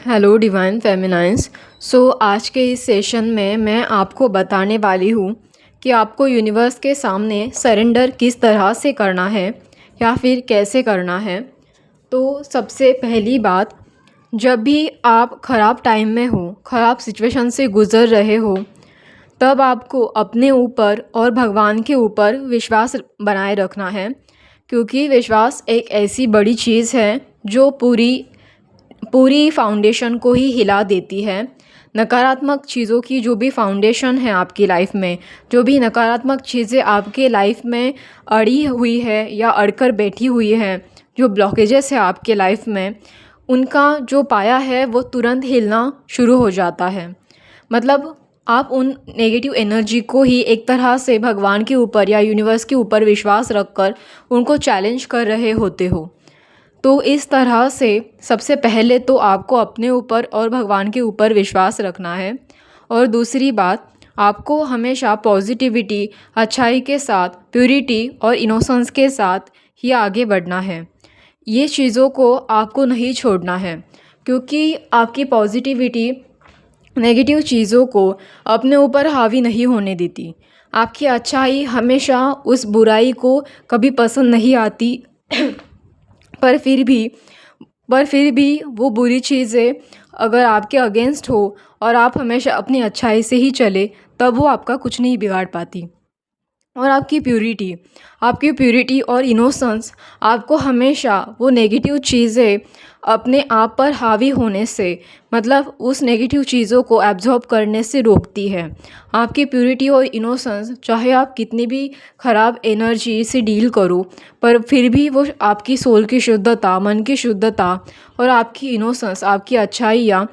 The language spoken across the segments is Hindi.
Hello divine फेमिनाइन्स। आज के इस सेशन में मैं आपको बताने वाली हूँ कि आपको यूनिवर्स के सामने सरेंडर किस तरह से करना है या फिर कैसे करना है। तो सबसे पहली बात, जब भी आप ख़राब टाइम में हो, ख़राब सिचुएशन से गुज़र रहे हो, तब आपको अपने ऊपर और भगवान के ऊपर विश्वास बनाए रखना है, क्योंकि विश्वास एक ऐसी बड़ी चीज़ है जो पूरी पूरी फाउंडेशन को ही हिला देती है। नकारात्मक चीज़ों की जो भी फाउंडेशन है आपकी लाइफ में, जो भी नकारात्मक चीज़ें आपके लाइफ में अड़ी हुई है या अड़कर बैठी हुई है, जो ब्लॉकेजेस है आपके लाइफ में, उनका जो पाया है वो तुरंत हिलना शुरू हो जाता है। मतलब आप उन नेगेटिव एनर्जी को ही एक तरह से भगवान के ऊपर या यूनिवर्स के ऊपर विश्वास रखकर उनको चैलेंज कर रहे होते हो। तो इस तरह से सबसे पहले तो आपको अपने ऊपर और भगवान के ऊपर विश्वास रखना है। और दूसरी बात, आपको हमेशा पॉजिटिविटी, अच्छाई के साथ, प्योरिटी और इनोसेंस के साथ ही आगे बढ़ना है। ये चीज़ों को आपको नहीं छोड़ना है, क्योंकि आपकी पॉजिटिविटी नेगेटिव चीज़ों को अपने ऊपर हावी नहीं होने देती। आपकी अच्छाई हमेशा उस बुराई को कभी पसंद नहीं आती पर फिर भी वो बुरी चीज़ें अगर आपके अगेंस्ट हो और आप हमेशा अपनी अच्छाई से ही चले, तब वो आपका कुछ नहीं बिगाड़ पाती। और आपकी प्योरिटी और इनोसेंस आपको हमेशा वो नेगेटिव चीज़ें अपने आप पर हावी होने से, मतलब उस नेगेटिव चीज़ों को एब्जॉर्ब करने से रोकती है। आपकी प्योरिटी और इनोसेंस, चाहे आप कितनी भी ख़राब एनर्जी से डील करो, पर फिर भी वो आपकी सोल की शुद्धता, मन की शुद्धता और आपकी इनोसेंस, आपकी अच्छाइयाँ,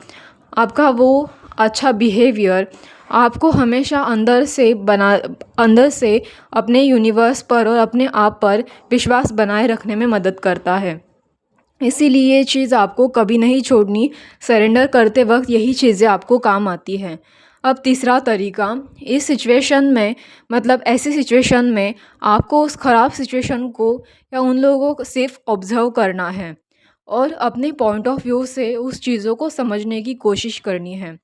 आपका वो अच्छा बिहेवियर आपको हमेशा अंदर से अपने यूनिवर्स पर और अपने आप पर विश्वास बनाए रखने में मदद करता है। इसीलिए ये चीज़ आपको कभी नहीं छोड़नी। सरेंडर करते वक्त यही चीज़ें आपको काम आती हैं। अब तीसरा तरीका, इस सिचुएशन में, मतलब ऐसी सिचुएशन में आपको उस ख़राब सिचुएशन को या उन लोगों को सिर्फ ऑब्ज़र्व करना है और अपने पॉइंट ऑफ व्यू से उस चीज़ों को समझने की कोशिश करनी है।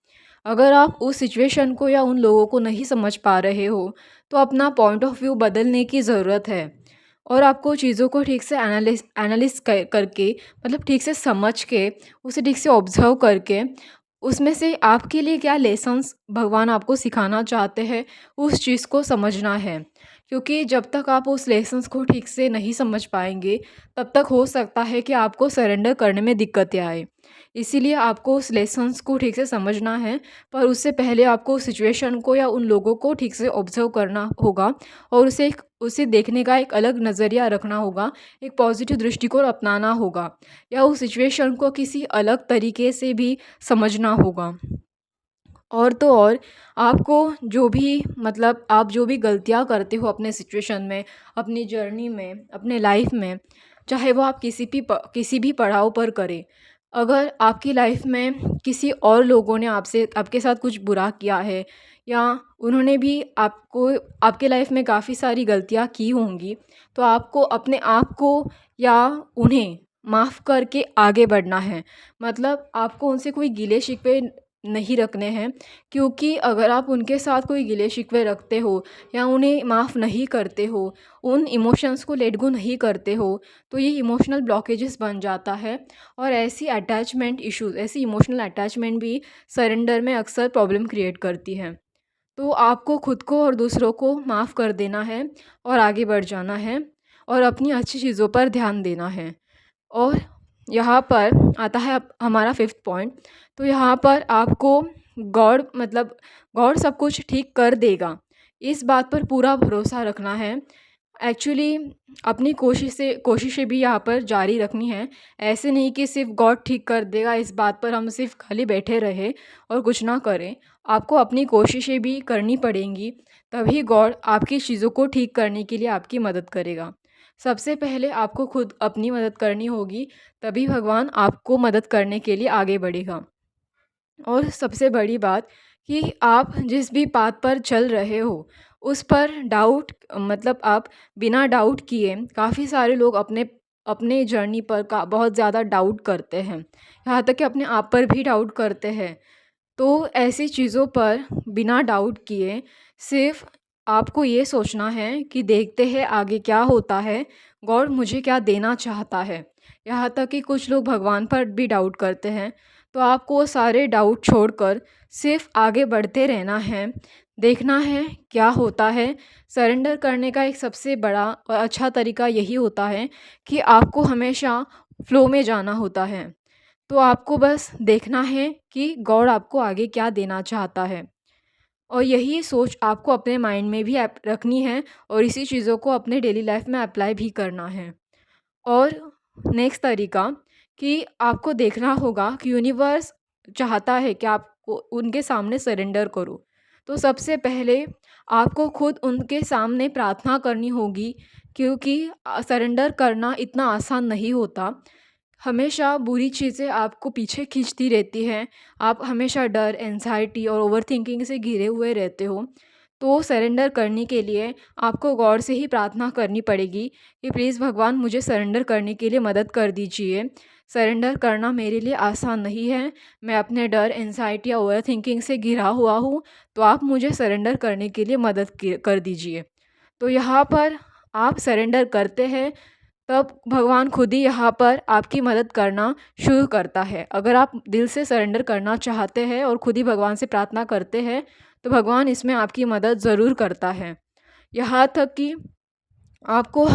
अगर आप उस सिचुएशन को या उन लोगों को नहीं समझ पा रहे हो, तो अपना पॉइंट ऑफ व्यू बदलने की ज़रूरत है। और आपको चीज़ों को ठीक से एनालिस करके, मतलब ठीक से समझ के, उसे ठीक से ऑब्ज़र्व करके, उसमें से आपके लिए क्या लेसन्स भगवान आपको सिखाना चाहते हैं, उस चीज़ को समझना है। क्योंकि जब तक आप उस लेसन्स को ठीक से नहीं समझ पाएंगे, तब तक हो सकता है कि आपको सरेंडर करने में दिक्कतें आए। इसीलिए आपको उस लेसन्स को ठीक से समझना है, पर उससे पहले आपको उस सिचुएशन को या उन लोगों को ठीक से ऑब्ज़र्व करना होगा और उसे देखने का एक अलग नज़रिया रखना होगा, एक पॉजिटिव दृष्टिकोण अपनाना होगा, या उस सिचुएशन को किसी अलग तरीके से भी समझना होगा। और तो और, आपको जो भी, मतलब आप जो भी गलतियाँ करते हो अपने सिचुएशन में, अपनी जर्नी में, अपने लाइफ में, चाहे वो आप किसी भी पड़ाव पर करें, अगर आपकी लाइफ में किसी और लोगों ने आपके साथ कुछ बुरा किया है, या उन्होंने भी आपके लाइफ में काफ़ी सारी गलतियाँ की होंगी, तो आपको अपने आप को या उन्हें माफ़ करके आगे बढ़ना है। मतलब आपको उनसे कोई गिले शिकवे नहीं रखने हैं, क्योंकि अगर आप उनके साथ कोई गिले शिकवे रखते हो या उन्हें माफ़ नहीं करते हो, उन इमोशंस को लेट गो नहीं करते हो, तो ये इमोशनल ब्लॉकेजेस बन जाता है। और ऐसी इमोशनल अटैचमेंट भी सरेंडर में अक्सर प्रॉब्लम क्रिएट करती है। तो आपको खुद को और दूसरों को माफ़ कर देना है और आगे बढ़ जाना है और अपनी अच्छी चीज़ों पर ध्यान देना है। और यहाँ पर आता है हमारा फिफ्थ पॉइंट। तो यहाँ पर आपको गॉड सब कुछ ठीक कर देगा, इस बात पर पूरा भरोसा रखना है। एक्चुअली अपनी कोशिशें भी यहाँ पर जारी रखनी है। ऐसे नहीं कि सिर्फ गॉड ठीक कर देगा, इस बात पर हम सिर्फ खाली बैठे रहे और कुछ ना करें। आपको अपनी कोशिशें भी करनी पड़ेंगी, तभी गॉड आपकी चीज़ों को ठीक करने के लिए आपकी मदद करेगा। सबसे पहले आपको खुद अपनी मदद करनी होगी, तभी भगवान आपको मदद करने के लिए आगे बढ़ेगा। और सबसे बड़ी बात कि आप जिस भी पाथ पर चल रहे हो, उस पर डाउट, मतलब आप बिना डाउट किए, काफ़ी सारे लोग अपने जर्नी पर का बहुत ज़्यादा डाउट करते हैं, यहाँ तक कि अपने आप पर भी डाउट करते हैं। तो ऐसी चीज़ों पर बिना डाउट किए सिर्फ़ आपको ये सोचना है कि देखते हैं आगे क्या होता है, गॉड मुझे क्या देना चाहता है। यहाँ तक कि कुछ लोग भगवान पर भी डाउट करते हैं, तो आपको वो सारे डाउट छोड़कर सिर्फ़ आगे बढ़ते रहना है, देखना है क्या होता है। सरेंडर करने का एक सबसे बड़ा और अच्छा तरीका यही होता है कि आपको हमेशा फ़्लो में जाना होता है। तो आपको बस देखना है कि गॉड आपको आगे क्या देना चाहता है, और यही सोच आपको अपने माइंड में भी रखनी है और इसी चीज़ों को अपने डेली लाइफ में अप्लाई भी करना है। और नेक्स्ट तरीका कि आपको देखना होगा कि यूनिवर्स चाहता है कि आपको उनके सामने सरेंडर करो। तो सबसे पहले आपको खुद उनके सामने प्रार्थना करनी होगी, क्योंकि सरेंडर करना इतना आसान नहीं होता। हमेशा बुरी चीज़ें आपको पीछे खींचती रहती हैं, आप हमेशा डर, एंग्ज़ायटी और ओवरथिंकिंग से घिरे हुए रहते हो। तो सरेंडर करने के लिए आपको गॉड से ही प्रार्थना करनी पड़ेगी कि प्लीज़ भगवान मुझे सरेंडर करने के लिए मदद कर दीजिए। सरेंडर करना मेरे लिए आसान नहीं है, मैं अपने डर, एंग्ज़ायटी या ओवरथिंकिंग से घिरा हुआ हूँ, तो आप मुझे सरेंडर करने के लिए मदद कर दीजिए। तो यहाँ पर आप सरेंडर करते हैं, तब भगवान खुद ही यहाँ पर आपकी मदद करना शुरू करता है। अगर आप दिल से सरेंडर करना चाहते हैं और खुद ही भगवान से प्रार्थना करते हैं, तो भगवान इसमें आपकी मदद ज़रूर करता है। यहाँ तक कि आपको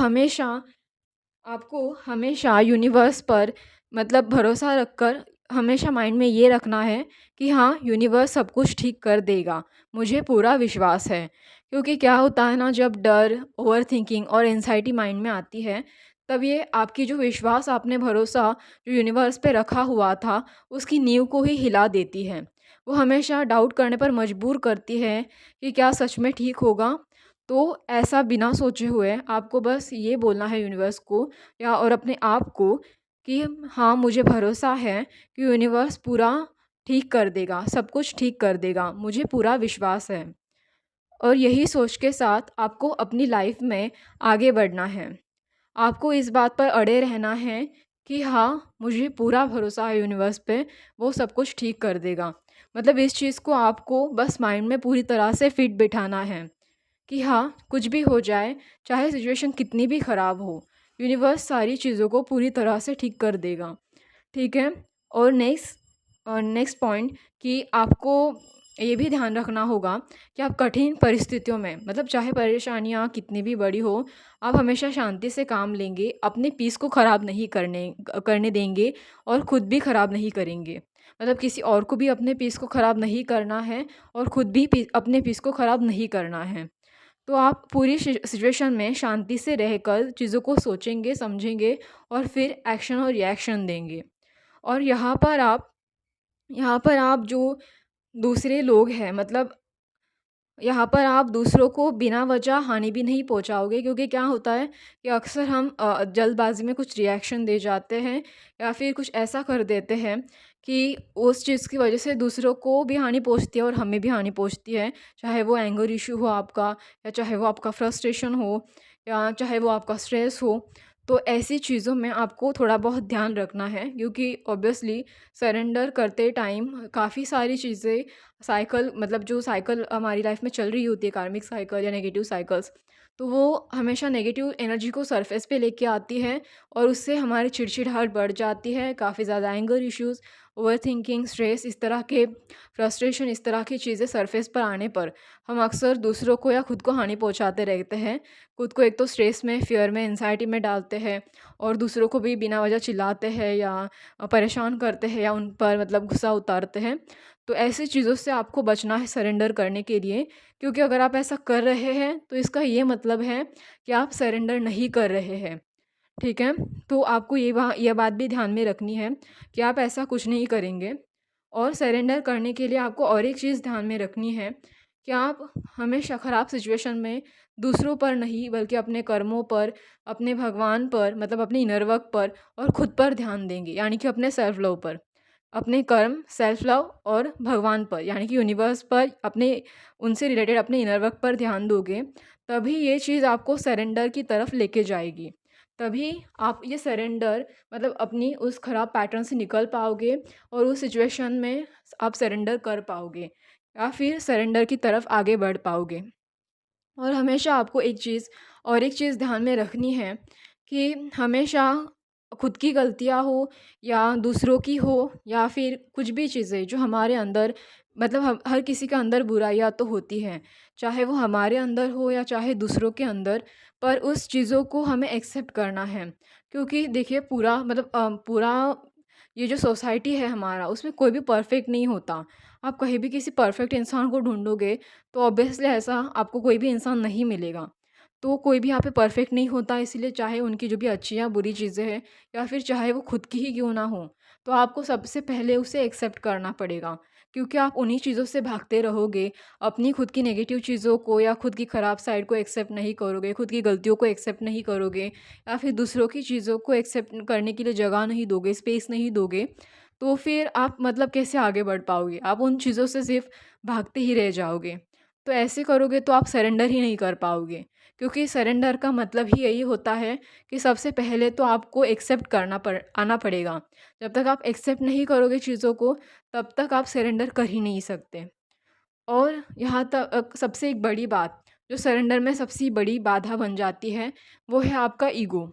हमेशा यूनिवर्स पर मतलब भरोसा रखकर हमेशा माइंड में ये रखना है कि हाँ, यूनिवर्स सब कुछ ठीक कर देगा, मुझे पूरा विश्वास है। क्योंकि क्या होता है ना, जब डर, ओवरथिंकिंग और एंग्ज़ायटी माइंड में आती है, तब ये आपकी जो विश्वास, आपने भरोसा जो यूनिवर्स पे रखा हुआ था, उसकी नींव को ही हिला देती है। वो हमेशा डाउट करने पर मजबूर करती है कि क्या सच में ठीक होगा? तो ऐसा बिना सोचे हुए आपको बस ये बोलना है यूनिवर्स को या और अपने आप को कि हाँ, मुझे भरोसा है कि यूनिवर्स पूरा ठीक कर देगा, सब कुछ ठीक कर देगा, मुझे पूरा विश्वास है। और यही सोच के साथ आपको अपनी लाइफ में आगे बढ़ना है। आपको इस बात पर अड़े रहना है कि हाँ, मुझे पूरा भरोसा है यूनिवर्स पे, वो सब कुछ ठीक कर देगा। मतलब इस चीज़ को आपको बस माइंड में पूरी तरह से फिट बिठाना है कि हाँ, कुछ भी हो जाए, चाहे सिचुएशन कितनी भी ख़राब हो, यूनिवर्स सारी चीज़ों को पूरी तरह से ठीक कर देगा, ठीक है? और नेक्स्ट पॉइंट कि आपको ये भी ध्यान रखना होगा कि आप कठिन परिस्थितियों में, मतलब चाहे परेशानियाँ कितनी भी बड़ी हो, आप हमेशा शांति से काम लेंगे, अपने पीस को ख़राब नहीं करने देंगे और खुद भी ख़राब नहीं करेंगे। मतलब किसी और को भी अपने पीस को ख़राब नहीं करना है और खुद भी अपने पीस को ख़राब नहीं करना है। तो आप पूरी सिचुएशन में शांति से रहकर चीज़ों को सोचेंगे, समझेंगे और फिर एक्शन और रिएक्शन देंगे। और यहाँ पर आप जो दूसरे लोग हैं, मतलब यहाँ पर आप दूसरों को बिना वजह हानि भी नहीं पहुँचाओगे, क्योंकि क्या होता है कि अक्सर हम जल्दबाज़ी में कुछ रिएक्शन दे जाते हैं या फिर कुछ ऐसा कर देते हैं कि उस चीज़ की वजह से दूसरों को भी हानि पहुँचती है और हमें भी हानि पहुँचती है। चाहे वो एंगर इश्यू हो आपका, या चाहे वो आपका फ्रस्ट्रेशन हो, या चाहे वो आपका स्ट्रेस हो। तो ऐसी चीज़ों में आपको थोड़ा बहुत ध्यान रखना है, क्योंकि ऑब्वियसली सरेंडर करते टाइम काफ़ी सारी चीज़ें साइकिल, मतलब जो साइकिल हमारी लाइफ में चल रही होती है, कार्मिक साइकिल या नेगेटिव साइकिल्स, तो वो हमेशा नेगेटिव एनर्जी को सरफेस पे लेके आती है और उससे हमारी चिड़चिड़ाहट बढ़ जाती है। काफ़ी ज़्यादा एंगर इश्यूज़, ओवरथिंकिंग, स्ट्रेस, इस तरह के फ्रस्ट्रेशन, इस तरह की चीज़ें सरफेस पर आने पर हम अक्सर दूसरों को या खुद को हानि पहुंचाते रहते हैं। खुद को एक तो स्ट्रेस में, फियर में, एंजाइटी में डालते हैं और दूसरों को भी बिना वजह चिल्लाते हैं या परेशान करते हैं या उन पर मतलब गुस्सा उतारते हैं। तो ऐसी चीज़ों से आपको बचना है सरेंडर करने के लिए, क्योंकि अगर आप ऐसा कर रहे हैं तो इसका ये मतलब है कि आप सरेंडर नहीं कर रहे हैं, ठीक है? तो आपको ये बात भी ध्यान में रखनी है कि आप ऐसा कुछ नहीं करेंगे। और सरेंडर करने के लिए आपको और एक चीज़ ध्यान में रखनी है कि आप हमेशा ख़राब सिचुएशन में दूसरों पर नहीं, बल्कि अपने कर्मों पर, अपने भगवान पर, मतलब अपने इनर वर्क पर और खुद पर ध्यान देंगे, यानी कि अपने सेल्फ लव पर। अपने कर्म, सेल्फ लव और भगवान पर, यानी कि यूनिवर्स पर, अपने उनसे रिलेटेड अपने इनर वर्क पर ध्यान दोगे, तभी ये चीज़ आपको सरेंडर की तरफ लेके जाएगी। तभी आप ये सरेंडर मतलब अपनी उस ख़राब पैटर्न से निकल पाओगे और उस सिचुएशन में आप सरेंडर कर पाओगे या फिर सरेंडर की तरफ आगे बढ़ पाओगे। और हमेशा आपको एक चीज़ ध्यान में रखनी है कि हमेशा खुद की गलतियाँ हो या दूसरों की हो या फिर कुछ भी चीज़ें जो हमारे अंदर मतलब हर किसी के अंदर बुराइयाँ तो होती हैं, चाहे वो हमारे अंदर हो या चाहे दूसरों के अंदर, पर उस चीज़ों को हमें एक्सेप्ट करना है। क्योंकि देखिए पूरा ये जो सोसाइटी है हमारा उसमें कोई भी परफेक्ट नहीं होता। आप कहीं भी किसी परफेक्ट इंसान को ढूँढोगे तो ऑब्वियसली ऐसा आपको कोई भी इंसान नहीं मिलेगा। तो कोई भी यहाँ पे परफेक्ट नहीं होता, इसीलिए चाहे उनकी जो भी अच्छी या बुरी चीज़ें हैं या फिर चाहे वो खुद की ही क्यों ना हो, तो आपको सबसे पहले उसे एक्सेप्ट करना पड़ेगा। क्योंकि आप उन्हीं चीज़ों से भागते रहोगे, अपनी खुद की नेगेटिव चीज़ों को या खुद की ख़राब साइड को एक्सेप्ट नहीं करोगे, खुद की गलतियों को एक्सेप्ट नहीं करोगे या फिर दूसरों की चीज़ों को एक्सेप्ट करने के लिए जगह नहीं दोगे, स्पेस नहीं दोगे, तो फिर आप मतलब कैसे आगे बढ़ पाओगे? आप उन चीज़ों से सिर्फ़ भागते ही रह जाओगे। तो ऐसे करोगे तो आप सरेंडर ही नहीं कर पाओगे, क्योंकि सरेंडर का मतलब ही यही होता है कि सबसे पहले तो आपको एक्सेप्ट आना पड़ेगा। जब तक आप एक्सेप्ट नहीं करोगे चीज़ों को, तब तक आप सरेंडर कर ही नहीं सकते। और यहाँ तक सबसे एक बड़ी बात, जो सरेंडर में सबसे बड़ी बाधा बन जाती है, वो है आपका ईगो।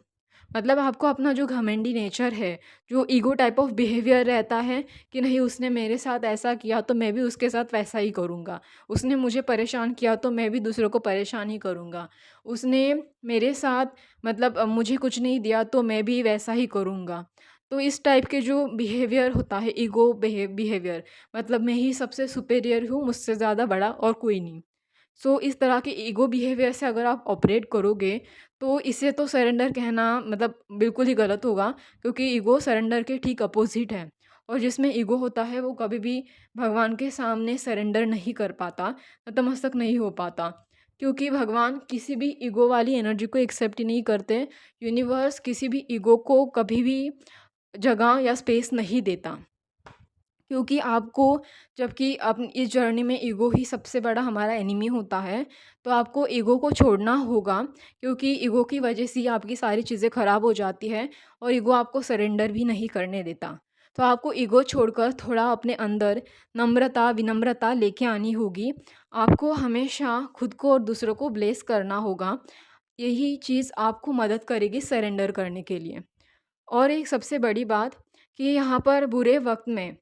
मतलब आपको अपना जो घमंडी नेचर है, जो ईगो टाइप ऑफ बिहेवियर रहता है कि नहीं उसने मेरे साथ ऐसा किया तो मैं भी उसके साथ वैसा ही करूँगा। उसने मुझे परेशान किया तो मैं भी दूसरों को परेशान ही करूँगा। उसने मेरे साथ मतलब मुझे कुछ नहीं दिया तो मैं भी वैसा ही करूँगा। तो इस टाइप के जो बिहेवियर होता है ईगो बिहेवियर, मतलब मैं ही सबसे सुपीरियर हूँ, मुझसे ज़्यादा बड़ा और कोई नहीं। सो इस तरह के ईगो बिहेवियर से अगर आप ऑपरेट करोगे, तो इसे तो सरेंडर कहना मतलब बिल्कुल ही गलत होगा, क्योंकि ईगो सरेंडर के ठीक अपोज़िट है। और जिसमें ईगो होता है वो कभी भी भगवान के सामने सरेंडर नहीं कर पाता, नतमस्तक नहीं हो पाता। क्योंकि भगवान किसी भी ईगो वाली एनर्जी को एक्सेप्ट ही नहीं करते। यूनिवर्स किसी भी ईगो को कभी भी जगह या स्पेस नहीं देता। क्योंकि आपको जबकि इस जर्नी में ईगो ही सबसे बड़ा हमारा एनिमी होता है, तो आपको ईगो को छोड़ना होगा, क्योंकि ईगो की वजह से ही आपकी सारी चीज़ें ख़राब हो जाती है और ईगो आपको सरेंडर भी नहीं करने देता। तो आपको ईगो छोड़कर थोड़ा अपने अंदर नम्रता, विनम्रता लेके आनी होगी। आपको हमेशा खुद को और दूसरों को ब्लेस करना होगा। यही चीज़ आपको मदद करेगी सरेंडर करने के लिए। और एक सबसे बड़ी बात कि यहाँ पर बुरे वक़्त में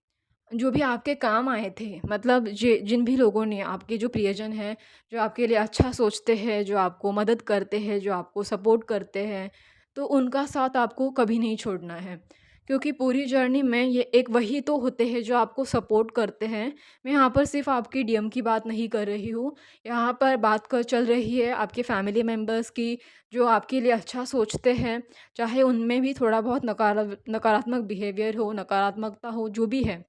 जो भी आपके काम आए थे, मतलब जिन भी लोगों ने आपके जो प्रियजन हैं, जो आपके लिए अच्छा सोचते हैं, जो आपको मदद करते हैं, जो आपको सपोर्ट करते हैं, तो उनका साथ आपको कभी नहीं छोड़ना है। क्योंकि पूरी जर्नी में ये एक वही तो होते हैं जो आपको सपोर्ट करते हैं। मैं यहाँ पर सिर्फ़ आपकी डीएम की बात नहीं कर रही हूँ, यहाँ पर बात कर चल रही है आपके फैमिली मेंबर्स की, जो आपके लिए अच्छा सोचते हैं, चाहे उनमें भी थोड़ा बहुत नकारात्मक बिहेवियर हो, नकारात्मकता हो, जो भी है।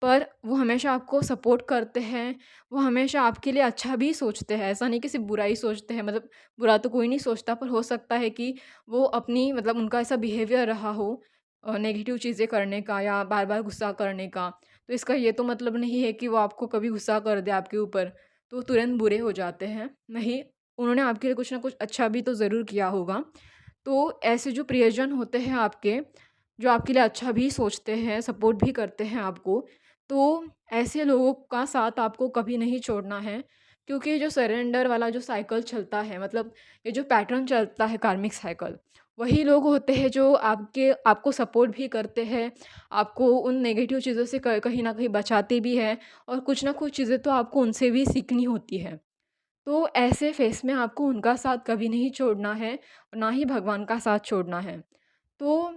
पर वो हमेशा आपको सपोर्ट करते हैं, वो हमेशा आपके लिए अच्छा भी सोचते हैं, ऐसा नहीं कि सिर्फ़ बुरा ही सोचते हैं, मतलब बुरा तो कोई नहीं सोचता, पर हो सकता है कि वो अपनी मतलब उनका ऐसा बिहेवियर रहा हो नेगेटिव चीज़ें करने का या बार-बार गुस्सा करने का। तो इसका ये तो मतलब नहीं है कि वो आपको कभी गुस्सा कर दे आपके ऊपर, तो तुरंत बुरे हो जाते हैं। नहीं, उन्होंने आपके लिए कुछ ना कुछ अच्छा भी तो ज़रूर किया होगा। तो ऐसे जो प्रियजन होते हैं आपके, जो आपके लिए अच्छा भी सोचते हैं, सपोर्ट भी करते हैं आपको, तो ऐसे लोगों का साथ आपको कभी नहीं छोड़ना है। क्योंकि जो सरेंडर वाला जो साइकिल चलता है, मतलब ये जो पैटर्न चलता है कार्मिक साइकिल, वही लोग होते हैं जो आपको सपोर्ट भी करते हैं, आपको उन नेगेटिव चीज़ों से कहीं न कहीं बचाते भी हैं और कुछ ना कुछ चीज़ें तो आपको उनसे भी सीखनी होती है। तो ऐसे फ़ेज़ में आपको उनका साथ कभी नहीं छोड़ना है, ना ही भगवान का साथ छोड़ना है। तो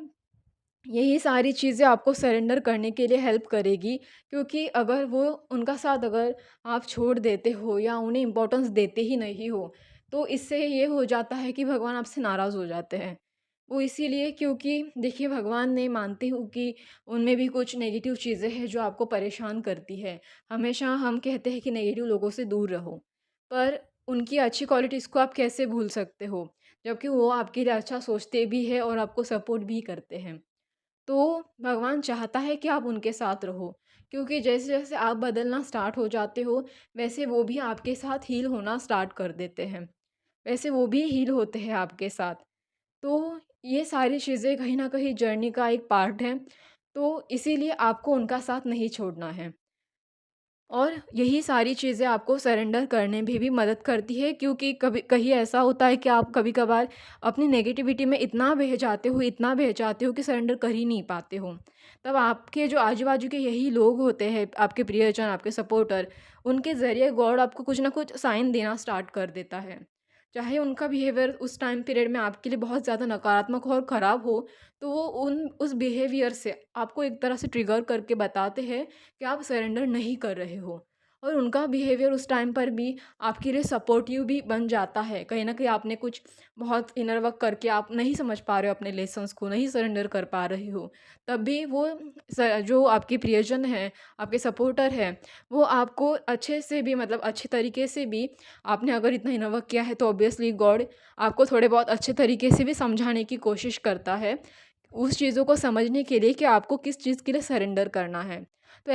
यही सारी चीज़ें आपको सरेंडर करने के लिए हेल्प करेगी, क्योंकि अगर वो उनका साथ अगर आप छोड़ देते हो या उन्हें इम्पोर्टेंस देते ही नहीं हो, तो इससे ये हो जाता है कि भगवान आपसे नाराज़ हो जाते हैं। वो इसीलिए क्योंकि देखिए भगवान ने मानती हूँ कि उनमें भी कुछ नेगेटिव चीज़ें हैं जो आपको परेशान करती है। हमेशा हम कहते हैं कि नेगेटिव लोगों से दूर रहो, पर उनकी अच्छी क्वालिटीज़ को आप कैसे भूल सकते हो? जबकि वो आपके लिए अच्छा सोचते भी हैं और आपको सपोर्ट भी करते हैं। तो भगवान चाहता है कि आप उनके साथ रहो, क्योंकि जैसे-जैसे आप बदलना स्टार्ट हो जाते हो, वैसे वो भी आपके साथ हील होना स्टार्ट कर देते हैं। वैसे वो भी हील होते हैं आपके साथ। तो ये सारी चीज़ें कहीं न कहीं जर्नी का एक पार्ट है, तो इसीलिए आपको उनका साथ नहीं छोड़ना है। और यही सारी चीज़ें आपको सरेंडर करने में भी मदद करती है, क्योंकि कभी कहीं ऐसा होता है कि आप कभी-कभार अपनी नेगेटिविटी में इतना बह जाते हो कि सरेंडर कर ही नहीं पाते हो। तब आपके जो आजू-बाजू के यही लोग होते हैं, आपके प्रियजन, आपके सपोर्टर, उनके ज़रिए गॉड आपको कुछ ना कुछ साइन देना स्टार्ट कर देता है। चाहे उनका बिहेवियर उस टाइम पीरियड में आपके लिए बहुत ज़्यादा नकारात्मक हो और ख़राब हो, तो वो उस बिहेवियर से आपको एक तरह से ट्रिगर करके बताते हैं कि आप सरेंडर नहीं कर रहे हो। और उनका बिहेवियर उस टाइम पर भी आपके लिए सपोर्टिव भी बन जाता है। कहीं न कहीं आपने कुछ बहुत इनर वर्क करके आप नहीं समझ पा रहे हो अपने लेसन्स को, नहीं सरेंडर कर पा रहे हो। तब भी वो जो आपके प्रियजन हैं, आपके सपोर्टर हैं, वो आपको अच्छे से भी, मतलब अच्छे तरीके से भी, आपने अगर इतना इनर वर्क किया है तो ऑब्वियसली गॉड आपको थोड़े बहुत अच्छे तरीके से भी समझाने की कोशिश करता है, उस चीज़ों को समझने के लिए कि आपको किस चीज़ के लिए सरेंडर करना है। तो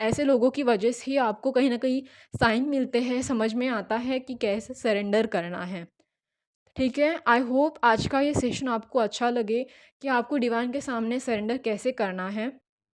ऐसे लोगों की वजह से ही आपको कहीं न कहीं साइन मिलते हैं, समझ में आता है कि कैसे सरेंडर करना है। ठीक है? आई होप आज का ये सेशन आपको अच्छा लगे कि आपको डिवाइन के सामने सरेंडर कैसे करना है।